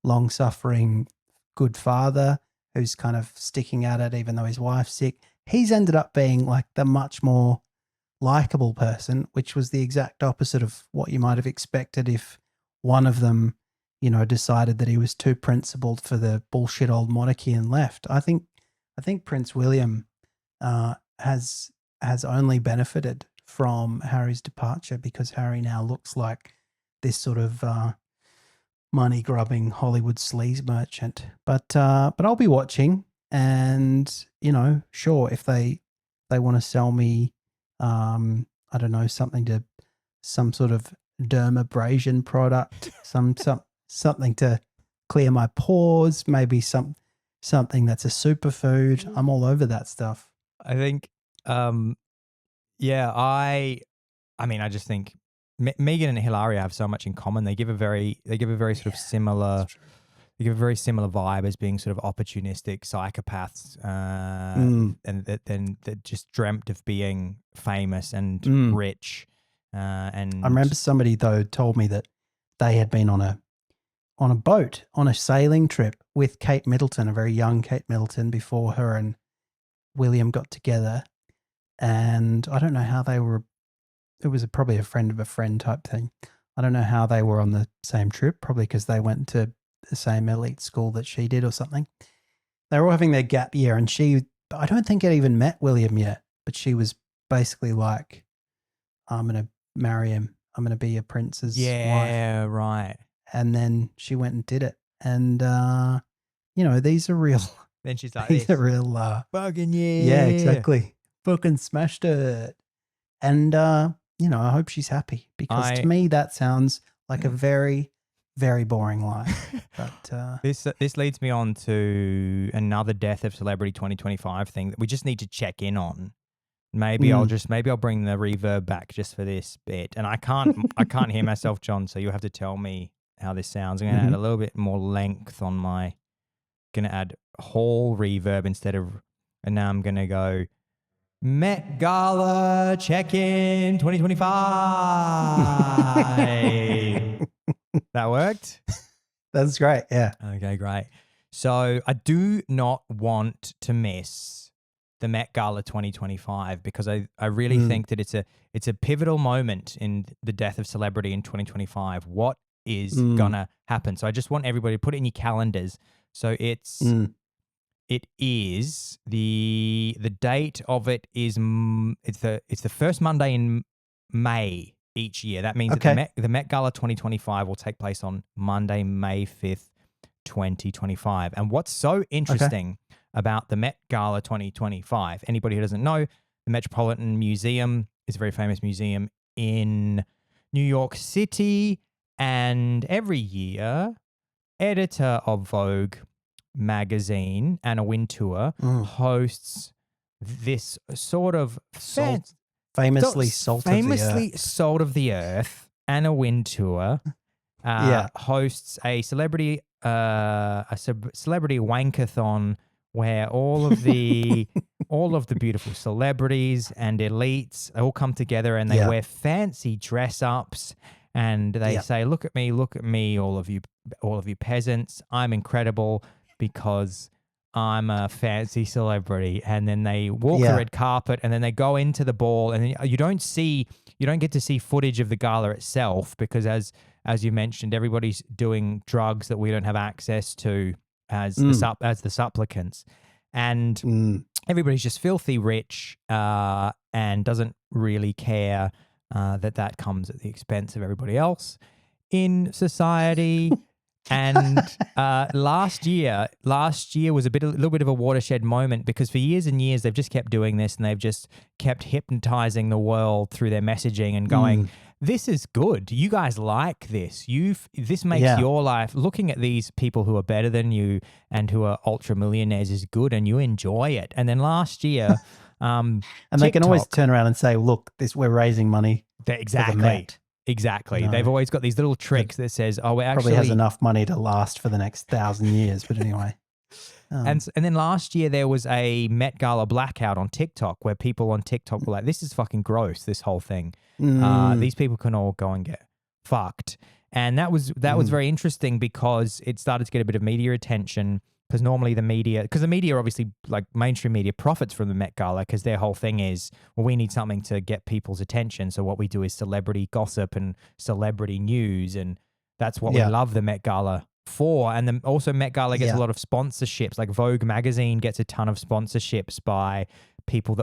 long-suffering good father who's kind of sticking at it even though his wife's sick. He's ended up being like the much more likable person, which was the exact opposite of what you might have expected if one of them, decided that he was too principled for the bullshit old monarchy and left. I think Prince William has only benefited from Harry's departure because Harry now looks like this sort of money-grubbing Hollywood sleaze merchant. But I'll be watching, and sure, if they want to sell me, I don't know, some sort of dermabrasion product, something to clear my pores, maybe something that's a superfood. I'm all over that stuff. I think Yeah, I mean, I just think Meghan and Hilaria have so much in common. They give a very sort of similar, they give a very similar vibe as being sort of opportunistic psychopaths, and that just dreamt of being famous and rich. And I remember somebody though told me that they had been on a boat on a sailing trip with Kate Middleton, a very young Kate Middleton, before her and William got together. And I don't know how they were. It was probably a friend of a friend type thing. I don't know how they were on the same trip, probably because they went to the same elite school that she did or something. They were all having their gap year, and I don't think had even met William yet, but she was basically like, I'm going to marry him. I'm going to be a prince's wife. yeah, right. And then she went and did it. And, these are real. Then she's like, These are real. fucking yeah. Yeah, exactly. Fucking smashed it. And, I hope she's happy because to me that sounds like a very, very boring life. But this leads me on to another Death of Celebrity 2025 thing that we just need to check in on. Maybe I'll bring the reverb back just for this bit. And I can't hear myself, John, so you'll have to tell me how this sounds. I'm going to add a little bit more length on going to add hall reverb and now I'm going to go Met Gala check-in 2025. That worked? That's great. Yeah. Okay, great. So I do not want to miss the Met Gala 2025 because I really think that it's a pivotal moment in the death of celebrity in 2025. What is gonna happen? So I just want everybody to put it in your calendars. So it is the date of it is it's the first Monday in May each year. That means that the Met Gala 2025 will take place on Monday, May 5th, 2025. And what's so interesting about the Met Gala 2025, anybody who doesn't know, the Metropolitan Museum is a very famous museum in New York City. And every year, editor of Vogue magazine, Anna Wintour, hosts this sort of famously salt of the earth. Anna Wintour hosts a celebrity wankathon where all of the beautiful celebrities and elites all come together and they wear fancy dress ups and they say, look at me, all of you peasants, I'm incredible because I'm a fancy celebrity. And then they walk the red carpet and then they go into the ball and then you don't get to see footage of the gala itself because as you mentioned, everybody's doing drugs that we don't have access to as the supplicants. And everybody's just filthy rich and doesn't really care that comes at the expense of everybody else in society. And last year was a little bit of a watershed moment because for years and years they've just kept doing this and they've just kept hypnotizing the world through their messaging and going, this is good. You guys like this. This makes your life, looking at these people who are better than you and who are ultra millionaires is good and you enjoy it. And then last year, and they can always turn around and say, look, we're raising money. Exactly. For the Met. Exactly. No. They've always got these little tricks that says, oh, we're actually... Probably has enough money to last for the next 1,000 years. But anyway. And then last year there was a Met Gala blackout on TikTok where people on TikTok were like, this is fucking gross, this whole thing. These people can all go and get fucked. And that was very interesting because it started to get a bit of media attention because normally the media obviously, like mainstream media, profits from the Met Gala because their whole thing is, well, we need something to get people's attention. So what we do is celebrity gossip and celebrity news. And that's what we love the Met Gala for. And then also Met Gala gets a lot of sponsorships. Like Vogue magazine gets a ton of sponsorships by people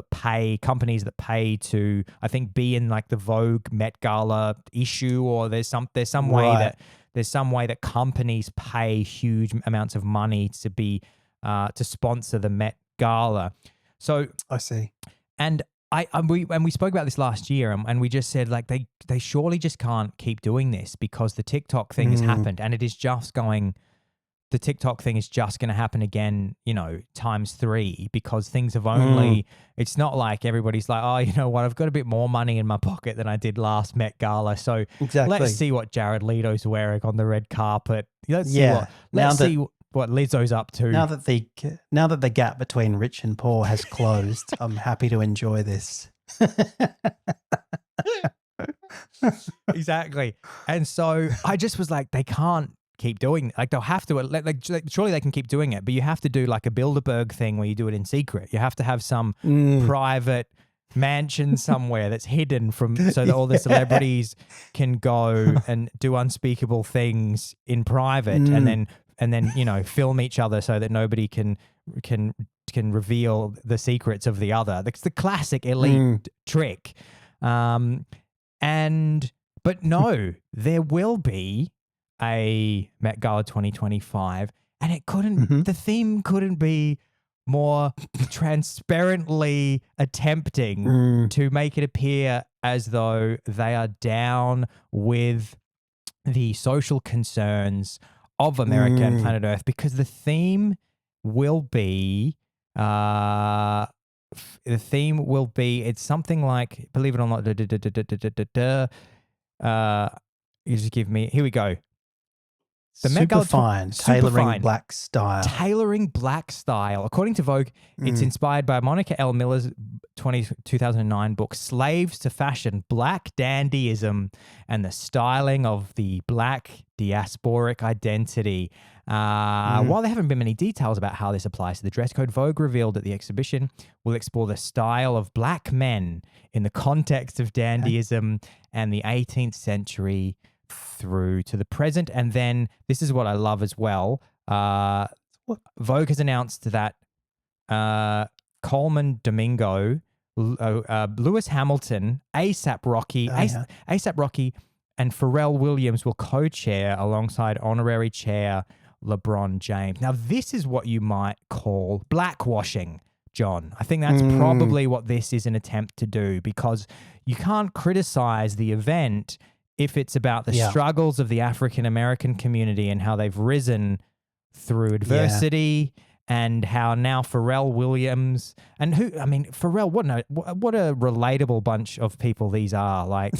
companies that pay to, I think, be in like the Vogue Met Gala issue, or there's some way that companies pay huge amounts of money to be to sponsor the Met Gala. So I see. And we spoke about this last year, and we just said like they surely just can't keep doing this because the TikTok thing has happened, and it is just going the TikTok thing is just going to happen again, times 3, because things have only, it's not like everybody's like, oh, you know what, I've got a bit more money in my pocket than I did last Met Gala. So let's see what Jared Leto's wearing on the red carpet. Let's see what Lizzo's up to. Now that the gap between rich and poor has closed, I'm happy to enjoy this. Exactly. And so I just was like, they can't keep doing, like, they'll have to, like surely they can keep doing it, but you have to do like a Bilderberg thing where you do it in secret. You have to have some private mansion somewhere that's hidden so that all the celebrities can go and do unspeakable things in private, and then film each other so that nobody can reveal the secrets of the other. That's the classic elite trick. But no, there will be a Met Gala 2025, and it couldn't, the theme couldn't be more transparently attempting to make it appear as though they are down with the social concerns of America and planet Earth, because the theme will be, it's something like, believe it or not, you just give me, here we go. The Met Gala tailoring black style. Tailoring black style. According to Vogue, it's inspired by Monica L. Miller's 2009 book, Slaves to Fashion, Black Dandyism and the Styling of the Black Diasporic Identity. While there haven't been many details about how this applies to the dress code, Vogue revealed that the exhibition will explore the style of black men in the context of dandyism and the 18th century through to the present. And then this is what I love as well. Vogue has announced that Coleman Domingo, Lewis Hamilton, A$AP Rocky, A$AP Rocky, and Pharrell Williams will co-chair alongside honorary chair LeBron James. Now, this is what you might call blackwashing, John. I think that's probably what this is an attempt to do, because you can't criticize the event if it's about the struggles of the African-American community and how they've risen through adversity, and how now Pharrell Williams, and Pharrell, what a relatable bunch of people these are. Like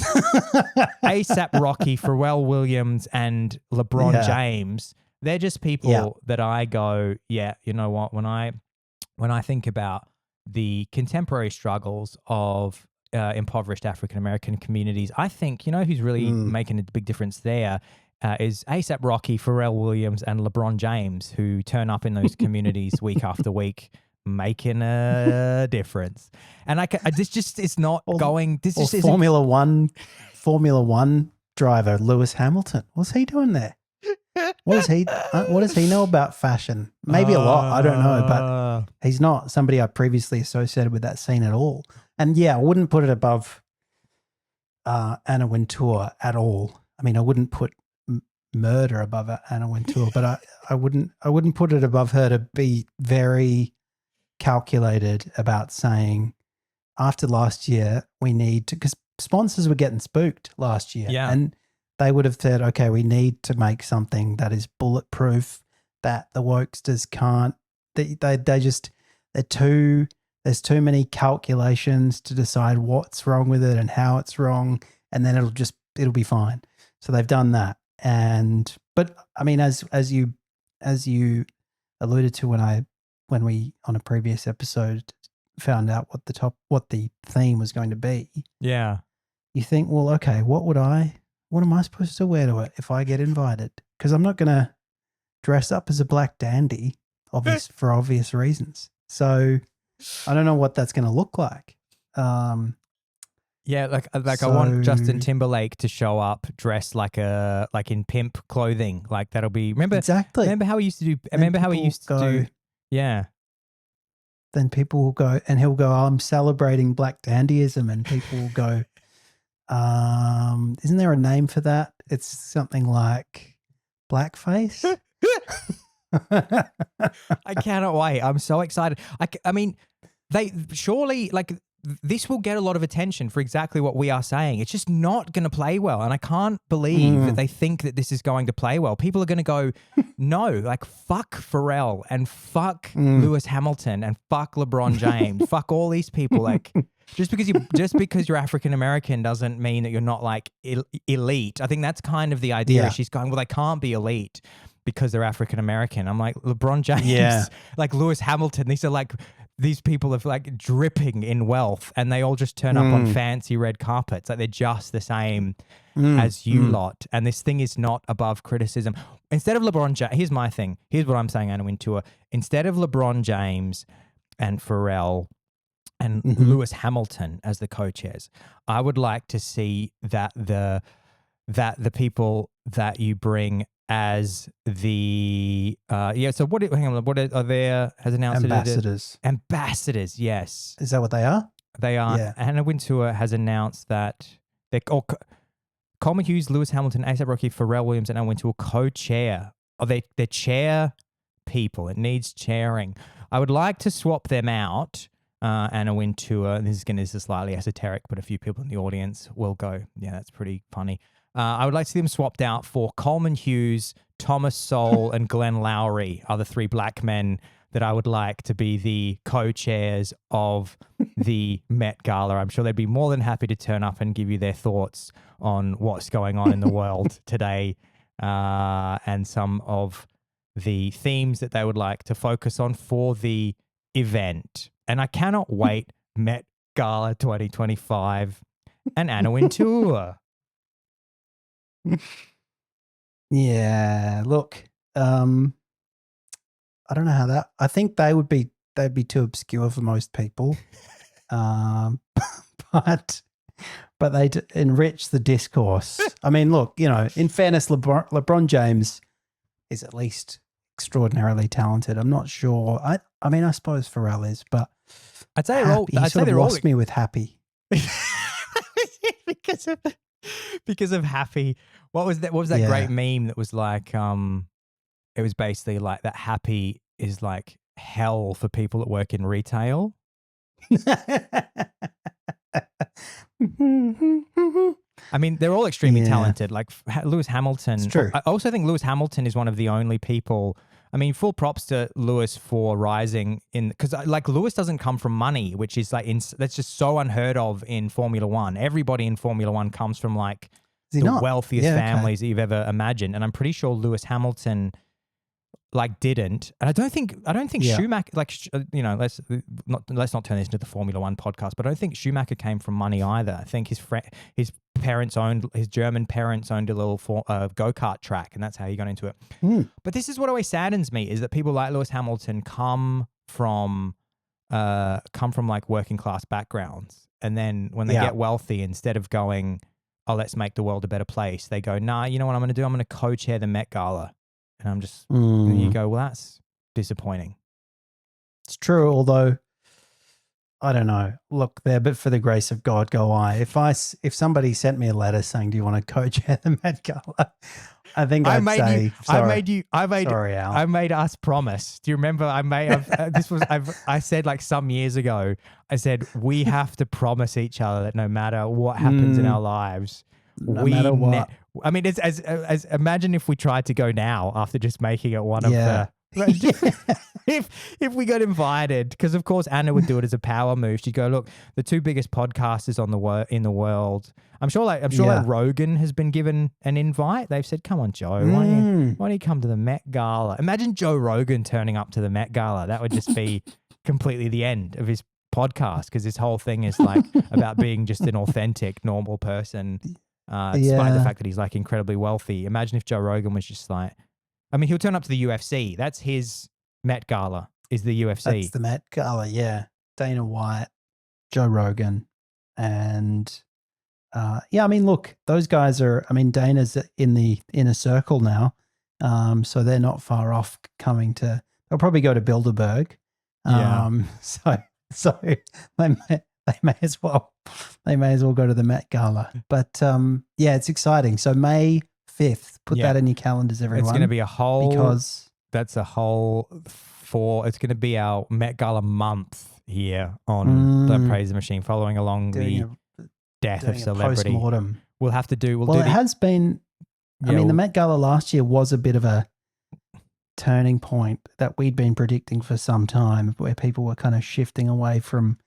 A$AP Rocky, Pharrell Williams, and LeBron James. They're just people that I go, you know what, when I think about the contemporary struggles of impoverished African-American communities, I think, who's really making a big difference there is A$AP Rocky, Pharrell Williams, and LeBron James, who turn up in those communities week after week, making a difference. And it's not going. This is Formula One driver Lewis Hamilton. What's he doing there? What does he know about fashion? Maybe a lot. I don't know, but he's not somebody I previously associated with that scene at all. And I wouldn't put it above Anna Wintour at all. I mean, I wouldn't put murder above Anna Wintour, but I wouldn't put it above her to be very calculated about saying, after last year, we need to, because sponsors were getting spooked last year, and they would have said, okay, we need to make something that is bulletproof, that the wokesters can't. There's too many calculations to decide what's wrong with it and how it's wrong, and then it'll be fine. So they've done that. But I mean, as you alluded to when we on a previous episode found out what the theme was going to be. Yeah. You think, well, okay, what am I supposed to wear to it if I get invited? Because I'm not going to dress up as a black dandy, for obvious reasons. So I don't know what that's going to look like. Like I want Justin Timberlake to show up dressed like in pimp clothing. Like that'll be, remember how he used to do, Then people will go, and he'll go, I'm celebrating black dandyism, and people will go, isn't there a name for that? It's something like blackface. I cannot wait. I'm so excited. I mean, they surely, like, this will get a lot of attention for exactly what we are saying. It's just not going to play well. And I can't believe that they think that this is going to play well. People are going to go, no, like fuck Pharrell and fuck Lewis Hamilton and fuck LeBron James. Fuck all these people. Like just because you're African American doesn't mean that you're not like elite. I think that's kind of the idea. Yeah. She's going, well, they can't be elite because they're African American. I'm like, LeBron James, like Lewis Hamilton. These people are like dripping in wealth, and they all just turn up on fancy red carpets. Like they're just the same as you lot. And this thing is not above criticism. Instead of LeBron James, here's my thing. Here's what I'm saying, Anna Wintour. Instead of LeBron James and Pharrell and Lewis Hamilton as the co-chairs, I would like to see that the people that you bring as the so hang on, what are there has announced ambassadors, yes. Is that what they are? They are. Yeah. Anna Wintour has announced that they're Coleman Hughes, Lewis Hamilton, A$AP Rocky, Pharrell Williams, and Anna Wintour co-chair. They're chair people. It needs chairing. I would like to swap them out. Anna Wintour, this is slightly esoteric, but a few people in the audience will go, yeah, that's pretty funny. I would like to see them swapped out for Coleman Hughes, Thomas Sowell, and Glenn Lowry are the three black men that I would like to be the co-chairs of the Met Gala. I'm sure they'd be more than happy to turn up and give you their thoughts on what's going on in the world today and some of the themes that they would like to focus on for the event. And I cannot wait. Met Gala 2025 and Anna Wintour. Yeah, look, I don't know how that. I think they'd be too obscure for most people, but they'd enrich the discourse. I mean, look, in fairness, LeBron James is at least extraordinarily talented. I'm not sure. I mean, I suppose Pharrell is, but I'd say they're all lost me with Happy because of Happy. What was that great meme that was like it was basically like that Happy is like hell for people that work in retail. I mean, they're all extremely talented. Like Lewis Hamilton. It's true. I also think Lewis Hamilton is one of the only people. I mean, full props to Lewis for rising in, because like Lewis doesn't come from money, which is like that's just so unheard of in Formula One. Everybody in Formula One comes from like the wealthiest families that you've ever imagined, and I'm pretty sure Lewis Hamilton like didn't. And I don't think Schumacher, like let's not turn this into the Formula One podcast, but I don't think Schumacher came from money either. I think his German parents owned a little go-kart track, and that's how he got into it. But this is what always saddens me, is that people like Lewis Hamilton come from like working class backgrounds, and then when they get wealthy, instead of going, oh, let's make the world a better place, they go, nah, you know what I'm going to do? I'm going to co-chair the Met Gala. And I'm just, and you go, well, that's disappointing. It's true, although I don't know. Look, there, but for the grace of God, go I. If somebody sent me a letter saying, "Do you want to co-chair the Met Gala?" I think I'd say, sorry. Sorry, Al. I made us promise. Do you remember? I said like some years ago. I said we have to promise each other that no matter what happens in our lives, no matter what. I mean, it's as imagine if we tried to go now after just making it one of the. If we got invited, because of course Anna would do it as a power move. She'd go, look, the two biggest podcasters in the world. I'm sure like Rogan has been given an invite. They've said, come on, Joe, why don't you come to the Met Gala? Imagine Joe Rogan turning up to the Met Gala. That would just be completely the end of his podcast, because his whole thing is like about being just an authentic, normal person. Despite the fact that he's like incredibly wealthy. Imagine if Joe Rogan was just like, I mean, he'll turn up to the UFC. That's his Met Gala, is the UFC. That's the Met Gala, yeah. Dana White, Joe Rogan, and I mean, look, those guys Dana's in the inner circle now, so they're not far off coming to. They'll probably go to Bilderberg, so they may as well go to the Met Gala. But it's exciting. So May 5th, put that in your calendars, everyone. It's going to be a whole, because it's going to be our Met Gala month here on Don't Praise the Machine, following along the death of celebrity. Post-mortem. We'll have to do. Well, it has been. I mean, the Met Gala last year was a bit of a turning point that we'd been predicting for some time, where people were kind of shifting away from,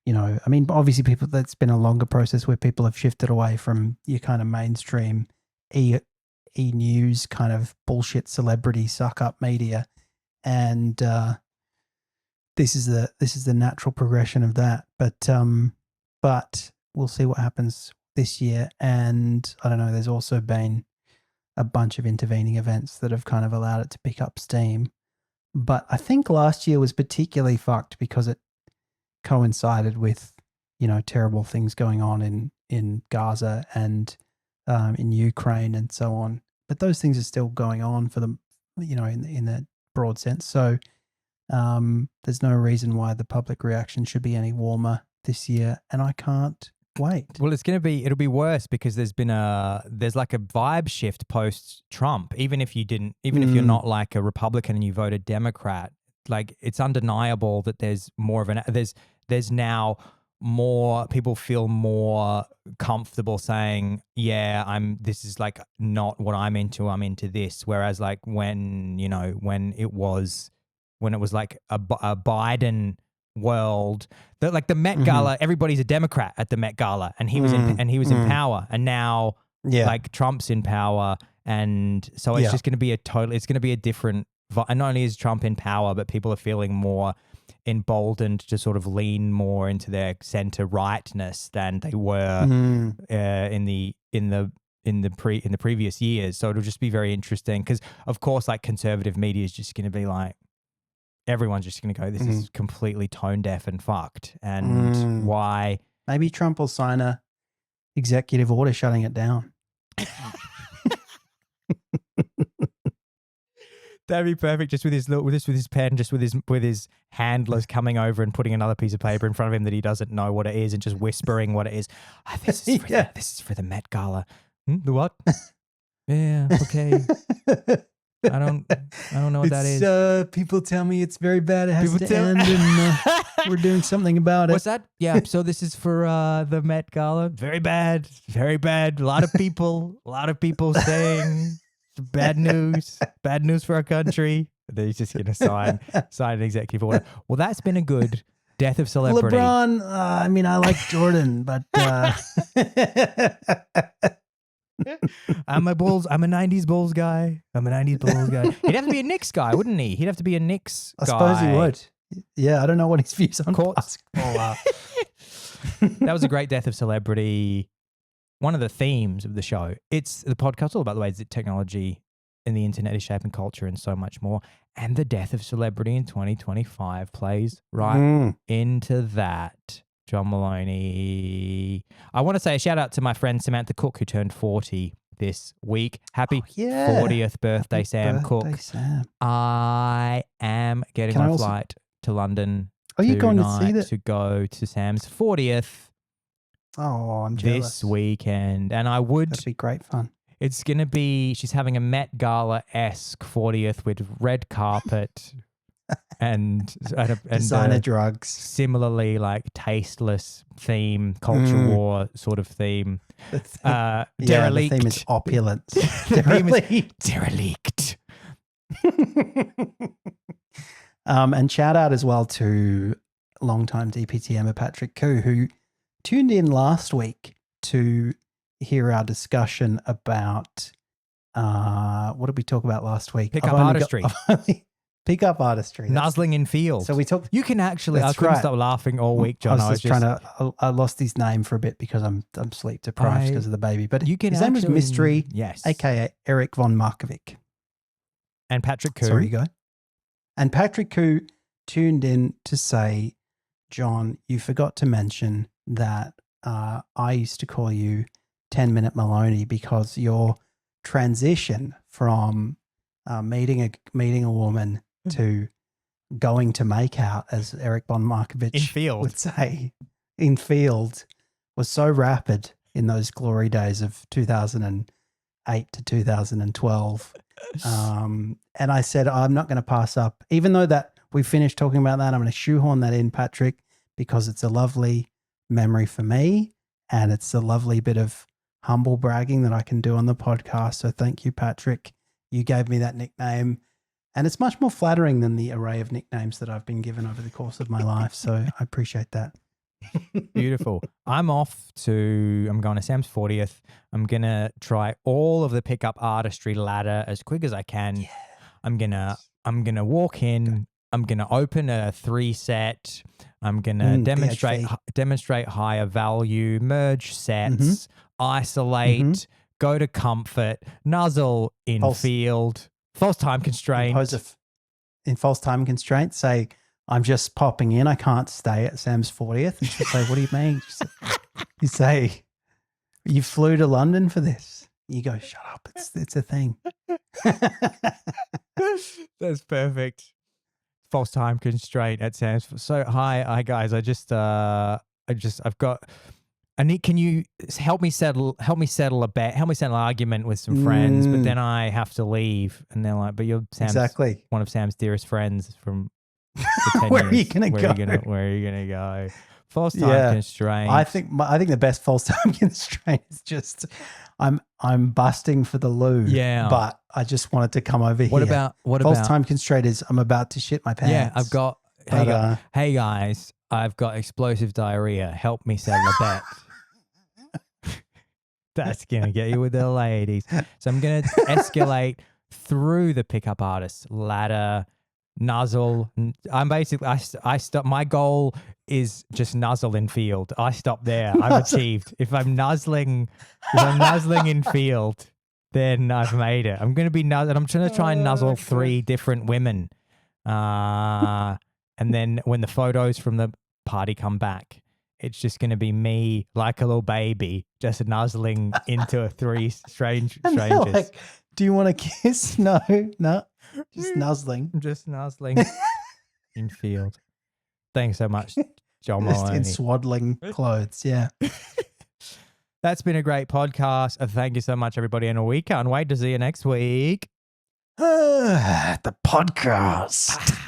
I mean, obviously that's been a longer process where people have shifted away from your kind of mainstream e-news kind of bullshit celebrity suck up media. And this is the natural progression of that. But we'll see what happens this year. And I don't know, there's also been a bunch of intervening events that have kind of allowed it to pick up steam. But I think last year was particularly fucked because it coincided with, terrible things going on in Gaza and in Ukraine and so on. But those things are still going on for them, in that broad sense. So there's no reason why the public reaction should be any warmer this year. And I can't wait. Well, it'll be worse because there's like a vibe shift post Trump. Even if you're not like a Republican and you voted Democrat, like it's undeniable that there's more of there's now more people feel more comfortable saying, yeah, this is like not what I'm into this. Whereas like when it was like a Biden world, that like the Met Gala, everybody's a Democrat at the Met Gala, and he was in power, and now like Trump's in power, and so it's just going to be it's going to be a different. And not only is Trump in power, but people are feeling more emboldened to sort of lean more into their center rightness than they were in the previous years. So it'll just be very interesting because, of course, like conservative media is just going to be like, everyone's just going to go, this is completely tone deaf and fucked. And why? Maybe Trump will sign a executive order shutting it down. That'd be perfect. Just with his pen, just with his handlers coming over and putting another piece of paper in front of him that he doesn't know what it is, and just whispering what it is. This is for the Met Gala. The what? Yeah. Okay. I don't know what that is. People tell me it's very bad. It has to end, and we're doing something about it. What's that? Yeah. So this is for the Met Gala. Very bad. Very bad. A lot of people saying bad news. Bad news for our country. And then he's just going to sign an executive order. Well, that's been a good death of celebrity. LeBron. I mean, I like Jordan, but. I'm a 90s Bulls guy. He'd have to be a Knicks guy, wouldn't he? He'd have to be a Knicks guy. I suppose he would. Yeah, I don't know what his views on basketball are. That was a great death of celebrity. One of the themes of the show. It's the podcast all about the ways that technology and the internet is shaping culture and so much more. And the death of celebrity in 2025 plays right into that. John Maloney. I want to say a shout out to my friend Samantha Cook, who turned 40 this week. Happy 40th birthday, Sam Cook. Sam. I am getting my flight to London. Are you going to see that? To go to Sam's 40th. Oh, I'm jealous. This weekend. And I would. That'd be great fun. It's going to be, she's having a Met Gala-esque 40th with red carpet. and designer drugs, similarly like tasteless theme, culture war sort of theme. Derelict. The theme is opulence. Derelict. And shout out as well to longtime DPTMer Patrick Koo, who tuned in last week to hear our discussion about what did we talk about last week? Pick up artistry. Pick up artistry. Nuzzling in field. So we talked. You can actually. I couldn't stop laughing all week, John. I was just trying to. I lost his name for a bit because I'm sleep deprived because of the baby. But you can. His name was Mystery. Yes. AKA Eric von Markovic. And Patrick Koo. Sorry, you go. And Patrick Koo tuned in to say, John, you forgot to mention that I used to call you 10-Minute Maloney because your transition from meeting a woman to going to make out, as Eric von Markovic would say, in field, was so rapid in those glory days of 2008 to 2012. And I said, I'm not going to pass up, even though that we finish talking about that, I'm going to shoehorn that in, Patrick, because it's a lovely memory for me and it's a lovely bit of humble bragging that I can do on the podcast. So thank you, Patrick. You gave me that nickname. And it's much more flattering than the array of nicknames that I've been given over the course of my life. So I appreciate that. Beautiful. I'm going to Sam's 40th. I'm going to try all of the pickup artistry ladder as quick as I can. Yeah. I'm going to walk in. I'm going to open a 3-set. I'm going to demonstrate higher value, merge sets, isolate, go to comfort, nuzzle in field. False time constraint. In false time constraint, say, I'm just popping in. I can't stay at Sam's 40th. And she'll say, what do you mean? You say, you flew to London for this. You go, shut up. It's a thing. That's perfect. False time constraint at Sam's. So hi guys. I've got. Can you help me settle a bet? Help me settle an argument with some friends, but then I have to leave, and they're like, "But you're one of Sam's dearest friends from for 10 Where years. are you gonna go? Where are you gonna go?" False time constraint. I think the best false time constraint is just I'm busting for the loo. Yeah, but I just wanted to come over here. What about false time constraint is I'm about to shit my pants. Yeah, I've got. Hey guys, I've got explosive diarrhea. Help me settle a bet. That's going to get you with the ladies. So I'm going to escalate through the pickup artist ladder, nuzzle. I'm basically, I stop. My goal is just nuzzle in field. I stop there. I've achieved. If I'm nuzzling in field, then I've made it. I'm going to be nuzzling. I'm going to try and nuzzle 3 different women. And then when the photos from the party come back, it's just going to be me like a little baby just nuzzling into 3 strangers. Like, do you want to kiss? No, just nuzzling. Just nuzzling in field. Thanks so much, John Maloney. Just in swaddling clothes, yeah. That's been a great podcast. Thank you so much, everybody, and we can't wait to see you next week. The podcast.